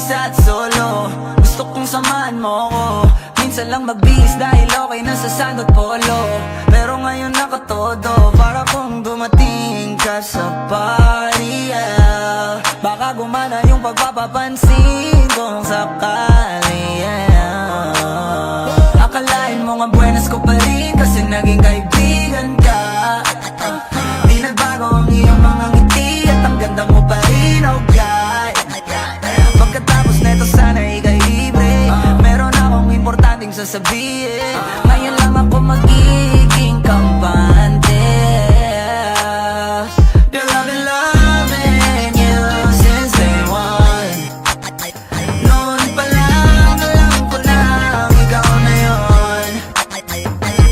mag-isa at solo. Gusto kong samahan mo ko. Minsan lang magbihis dahil okay na sa sand at polo. Pero ngayon nakatodo, para kung dumating ka sa party, yeah. Baka gumana yung pagpapapansin kung sakali, yeah. Akalain mo nga buenas ko pa rin kasi naging kaibigan ka. Di nagbago ang iyong mga ngiti at ang ganda mo pa rin, oh God. Pagkatapos neto sana ika'y libre. Meron akong importanteng sasabihin. Ngayon lang ako magiging kampante. Girl, I've been loving you since day one. Noon pa lang alam ko na ikaw na yun.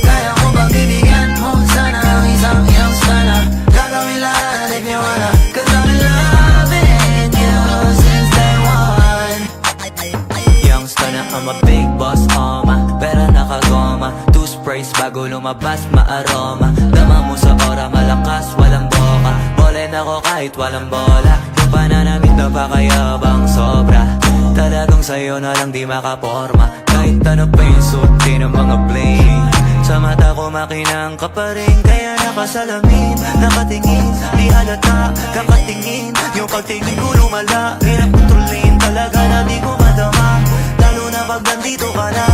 Kaya ko ba bibigyan mo sana ang isang iyong sana? Gagawin lahat if you wanna. Cause I've been loving you since day one. Youngster na I'm a big boss, pera nakagoma. Two sprays bago lumabas maaroma. Dama mo sa ora malakas walang boka. Bolen ako kahit walang bola. Yung pananamit na pakayabang sobra. Talagang sa'yo na lang di makaporma. Kahit ano pa yung suotin ng mga bling. Sa mata ko makinang ka pa rin. Kaya nakasalamin, nakatingin. Di halata, kakatingin. Yung pagtingin ko lumala. Hirap kontrolin talaga na di ko madama. Lalo na pag nandito ka na.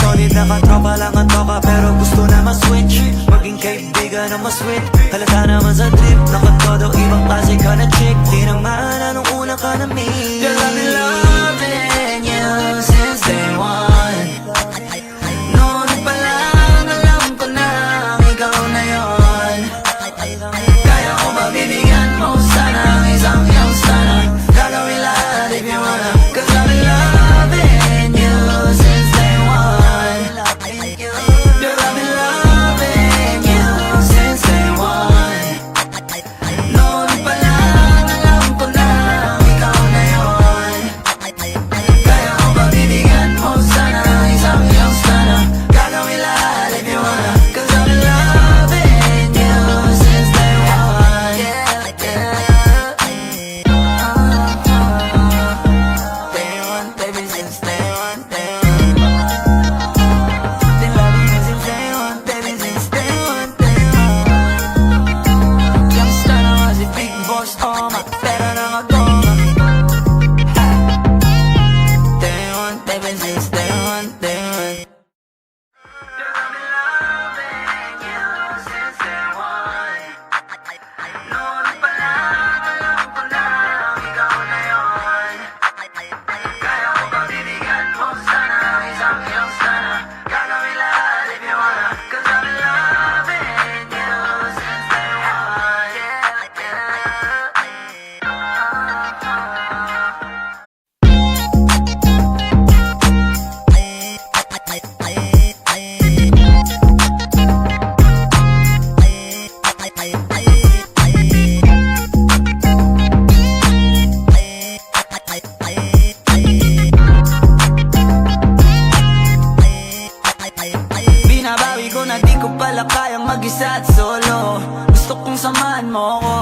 Solid na katropa lang ang toka. Pero gusto na ma-switch. Maging kaibigan na ma-sweet. Halata naman sa trip. Nakatodo ibang klase ka na chick. Di naman anong una ka na meet. Girl, I've been loving you since day one. Noon pa lang alam ko na ikaw na yun. Kaya ko ba bibigyan mo sana ang isang iyong sana? Gagawin lahat if you wanna. Cause I've been loving you since day one. Girl, I've been loving you since day one. Noon pa lang alam ko na ikaw na yun. Kaya ko ba bibigyan mo sana ang isang iyong sana? Gagawin lahat if you wanna. Cause I've been loving you since day one. Day one, baby, since day one, day one. Been loving you since day one, baby, since day one, day one. Youngster na nga si Big Boss, pera nakagoma. Day one, baby, since day one, day one. Girl, I've been loving you since day one. Noon pa lang alam ko na ikaw na yun. Kaya ko ba bibigyan mo sana ang isang iyong sana? Gagawin lahat if you wanna. Cause I've been loving you since day one. Binabawi ko na di ko pala kayang mag-isa at solo. Gusto kong samahan mo ko.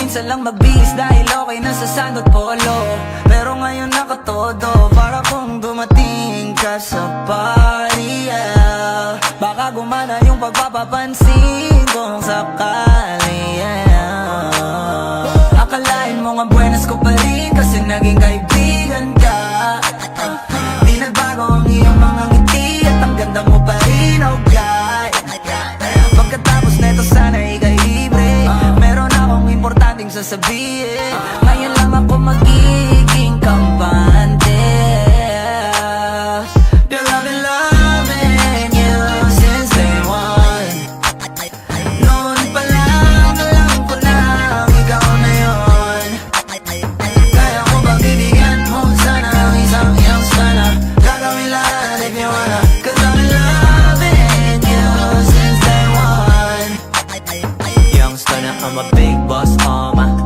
Minsan lang magbihis dahil okay na sa sand at polo. Pero ngayon nakatodo, para kung dumating ka sa party, yeah. Baka gumana yung pagpapapansin kung sakali, yeah. Akalain mo nga buenas ko pa rin kasi naging kaibigan ka. Di nagbago ang iyong mga ngiti at ang ganda mo pa rin, oh God. Pagkatapos neto sana ika'y libre. Meron akong importanteng sasabihin. Ngayon lang ako magiging kampante. Girl, I've been loving you since day one. Noon pa lang alam ko na ikaw na yun. Kaya ko ba bibigyan mo sana ang isang iyong sana? Gagawin lahat if you wanna. Cause I've been loving you since day one. Youngster na I'm a big boss,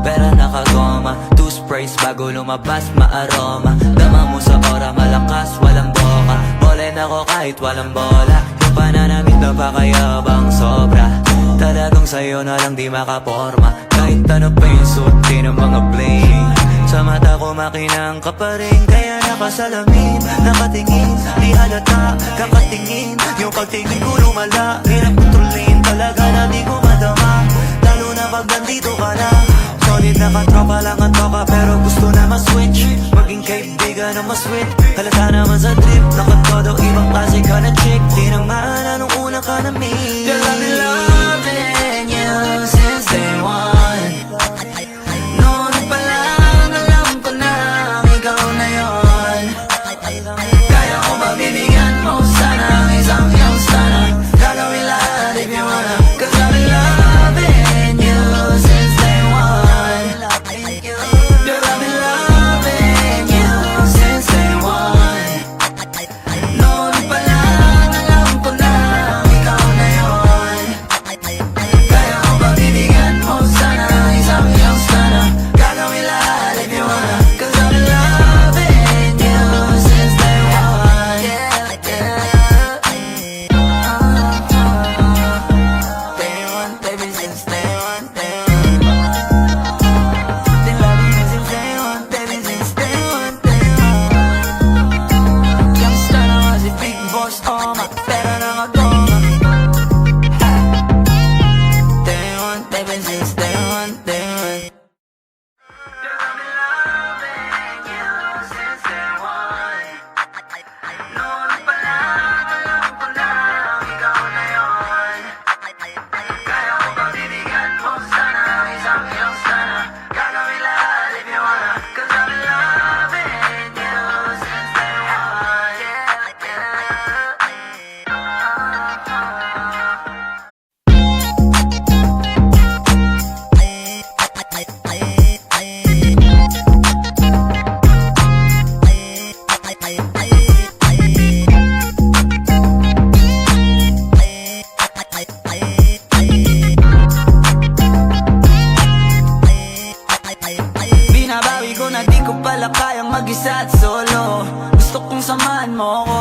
pera nakagoma. Two sprays bago lumabas maaroma. Dama mo sa ora malakas walang boka. Bolen ako kahit walang bola. Yung pananamit na pakayabang sobra. Talagang sa'yo na lang di makaporma. Kahit ano pa yung suotin ng mga bling. Sa mata ko makinang ka pa rin, kaya nakasalamin, nakatingin, di halata, kakatingin. Yung pagtingin ko lumala, hirap kontrolin, talaga na di ko madama. Lalo na pag nandito ka na. Solid na katropa lang ang toka, pero gusto na ma-switch, maging kaibigan na mas-sweet. Halata naman sa trip, nakatodo, ibang klase ka na chick. Di naman anong una ka na meet. Girl, I've been loving you since day one. Noon pa lang alam ko na ikaw na yon. Kaya ko ba bibigyan mo sana ang isang iyong sana? Gagawin lahat if you wanna, 'cause I've been loving you since day one. Girl, I've been loving you since day one. Noon pa lang alam ko na ikaw na yon. Kaya ko ba bibigyan mo sana ang isang iyong sana? Gagawin lahat if you wanna, 'cause I've been loving you since day one. Day one, baby, since day one, day one. Been loving you since day one, baby, since day one, day one. Youngster na nga si Big Boss, oh my, pera na nga goma. Day one, baby, since day one, day one. Girl, I've been loving you since day one. Noon pa lang alam ko na ikaw na yon. Kaya ko ba bibigyan mo sana ang isang iyong sana? Gagawin lahat if you wanna, 'cause I've been loving you since day one. Binabawi ko na di ko pala kayang mag-isa at solo. Gusto kong samahan mo ko,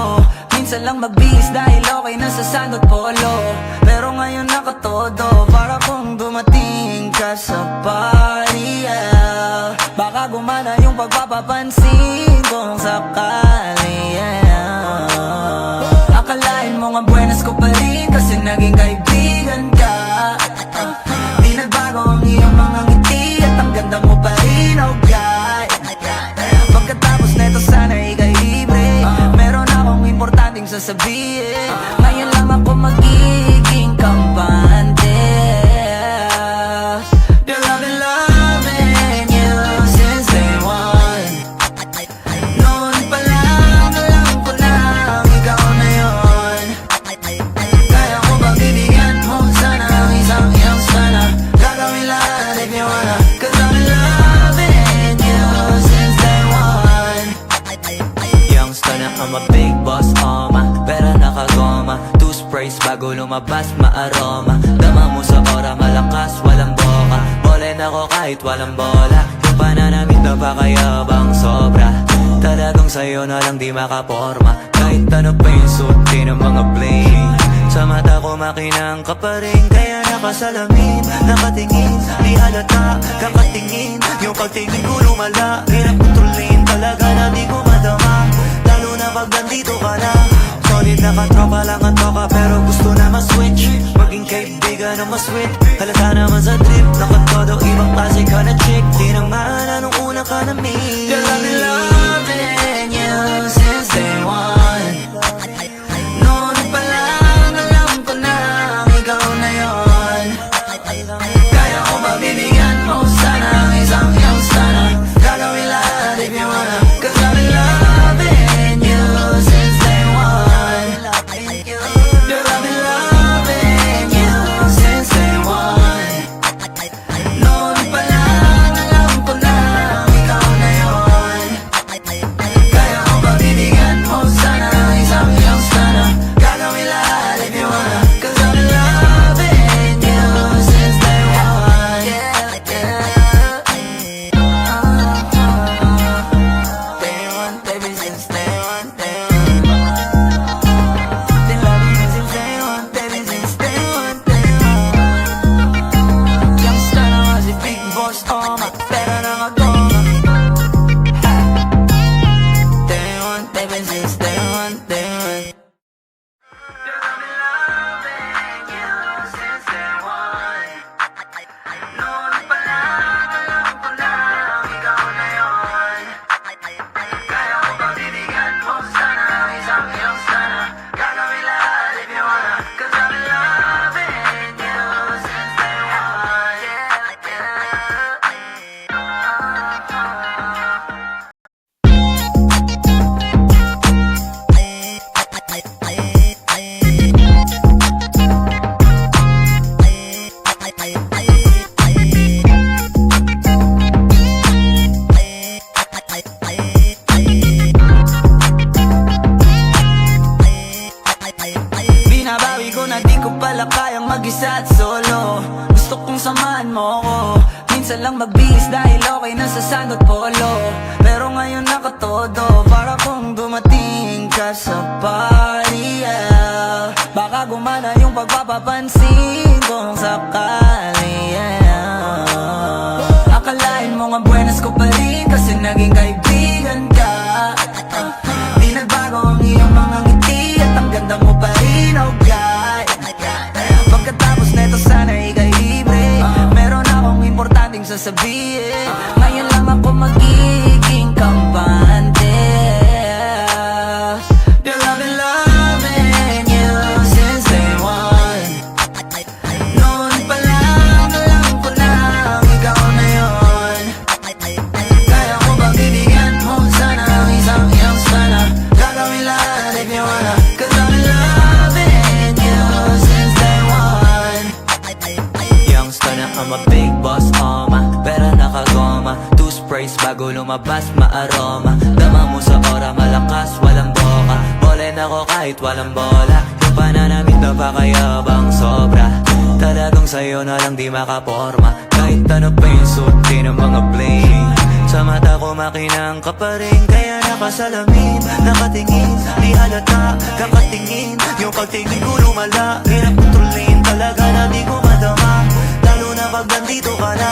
minsan lang magbihis dahil okay na sa sand at polo. Pero ngayon nakatodo, para kung dumating ka sa party, yeah. Baka gumana yung pagpapapansin kung sakali, yeah. Akalain mo nga buenas ko pa rin kasi naging kaibigan ka. Di nagbago ang iyong mga ngiti at ang ganda mo pa rin, oh God. Pagkatapos neto sana ika'y libre, meron akong importanteng sasabihin. Ngayon lang ako magiging kampante. Girl, I've been loving you since day one. Noon pa lang alam ko na ikaw na yon. Kaya ko ba bibigyan mo sana ang isang iyong sana? Gagawin lahat if you wanna, 'cause I've been loving you since day one. Youngster na I'm a big boss, oma, pera nakagoma. Two sprays bago lumabas, maaroma. Dama mo sa ora, malakas, walang boka. Bolen ako kahit walang bola. Yung pananamit na pakayabang sobra. Talagang sa'yo na lang di makaporma. Kahit ano pa yung suotin ng mga bling. Sa mata ko makinang ka pa rin, kaya nakasalamin, nakatingin, di halata, kakatingin. Yung pagtingin ko lumala, hirap kontrolin, talaga na di ko madama. Lalo na pag nandito ka na. Solid na katropa lang ang toka, pero gusto na ma-switch, maging kaibigan na mas-sweet. Halata naman sa trip, nakatodo, ibang klase ka na chick. Di naman anong una ka na meet. Girl, I've been loving you since day one. Noon pa lang alam ko na ikaw na yon. Kaya ko ba bibigyan mo sana ang isang iyong sana? Gagawin lahat if you wanna, 'cause I've been loving you since day one. Girl, I've been loving you since day one. Noon pa lang alam ko na ikaw na yon. Kaya ko ba bibigyan mo sana mag-isa at solo. Gusto kong samahan mo ko. Minsan lang magbihis dahil okay na sa sand at polo. Pero ngayon nakatodo, para kung dumating ka sa party, yeah. Baka gumana yung pagpapapansin kung sakali, yeah. Akalain mo nga buenas ko pa rin kasi naging kaibigan ka. Di nagbago ang iyong mga ngiti at ang ganda mo pa rin, oh God. Pagkatapos neto sana ika'y libre. Meron akong importanteng sasabihin. Ngayon lang ako magiging kampante. Girl, I've been loving you since day one. Noon pa lang alam ko na ikaw na yun. Kaya ko ba bibigyan mo sana ang isang iyong sana. Gagawin lahat if you wanna. Cause I've been loving you since day one. Youngster na I'm a big boss, pera nakagoma. Two sprays bago lumabas maaroma. Dama mo sa ora malakas walang boka. Bolen ako kahit walang bola. Yung pananamit na pakayabang sobra. Talagang sa'yo na lang di makaporma. Kahit ano pa yung suotin ng mga bling. Sa mata ko makinang ka pa rin. Kaya nakasalamin, nakatingin. Di halata, kakatingin. Yung pagtingin ko lumala. Hirap kontrolin talaga na di ko madama. Lalo na pag nandito ka na.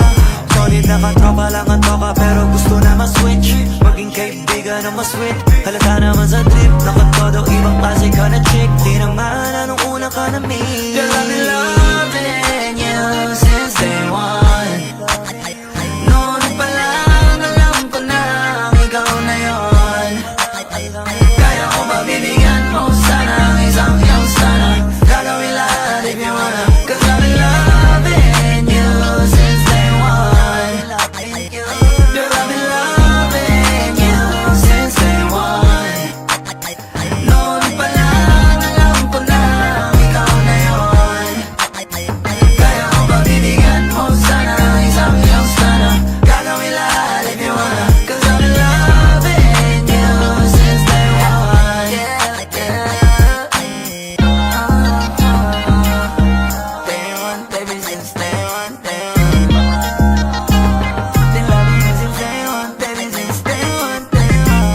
Solid na katropa lang ang toka. Pero gusto na ma-switch. Maging kaibigan na ma-sweet. Halata naman sa trip. Nakatodo ibang klase ka na chick. Di naman anong una ka na meet. Girl, I've been loving you since day one. Noon pa lang alam ko na ikaw na yun. Kaya ko ba bibigyan mo sana ang isang iyong sana. Gagawin lahat if you wanna. Cause I've been loving you since day one. Girl, I've been loving you since day one. Noon pa lang alam ko na ikaw na yun. Kaya ko ba bibigyan mo sana ang isang iyong sana. Gagawin lahat if you wanna. Cause I've been loving you since day one. Day one, baby, since day one, day one. Been loving you since day one, baby, since day one, day one.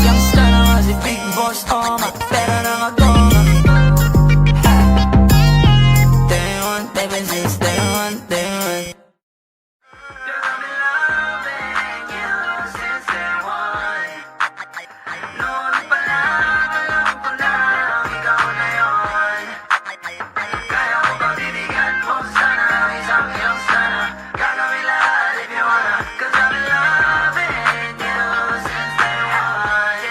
Youngster na nga si Big Boss, pera na nga goma. Day one, baby, since day one, day one. Girl, I've been loving you since day one. Noon pa lang alam ko na ikaw na yun. Kaya ko ba bibigyan mo sana ang isang iyong sana. Gagawin lahat if you wanna. Cause I've been loving you since day one.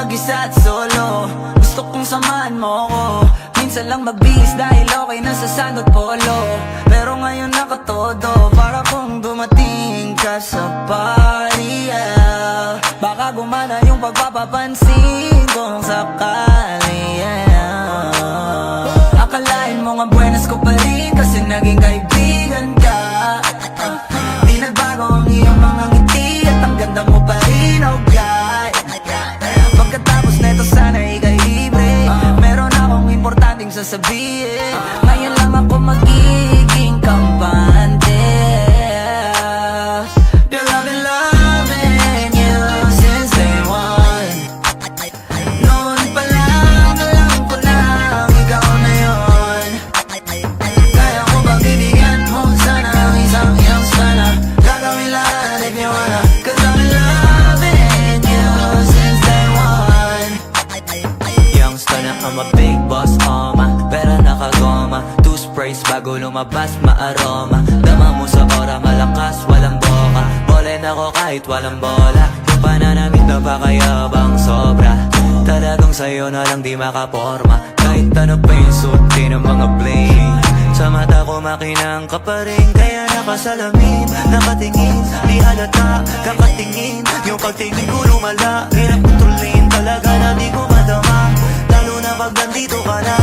mag-isa at solo. Gusto kong samahan mo ko. Minsan lang magbihis dahil okay na sa sand at polo. Pero ngayon pa todo para kung dumating ka sa party, yeah. Baka gumana yung pagpapapansin kung sakali, yeah. Akalain mo nga buenas ko pa rin kasi naging kaibigan ka. Di nagbago ang iyong mga ngiti at ang ganda mo pa rin, oh God. Pagkatapos neto sana ika'y libre, meron akong importanteng sasabihin. Ngayon lang ako magiging kampante. Girl, I've been loving you since day one. Noon pa lang alam ko na ikaw na yun. Kaya ko bang bibigyan mo sana ang isang iyong sana. Gagawin lahat if you wanna, 'cause I've been loving you since day one. Youngster na I'm a big boss, pera nakagoma. Two sprays bago lumabas, maaroma. Dama mo sa ora, malakas, walang boka. Bolen ako kahit walang bola. Yung pananamit na pakayabang sobra. Talagang sa'yo na lang di makaporma. Kahit ano pa yung suotin ng mga bling. Sa mata ko makinang ka pa rin, kaya nakasalamin, nakatingin, di halata, kakatingin. Yung pagtingin ko lumala, hirap putulin talaga na di ko madama. Lalo na pag nandito ka na.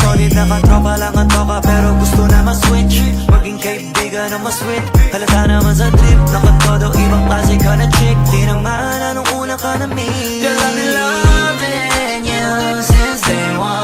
Solid na katropa lang ang toka, pero gusto na ma-switch. Maging kaibigan na ma-sweet. Halata naman sa trip, nakatodo, ibang klase ka na chick. Di naman anong una ka na meet. Girl, I've been loving you since day one.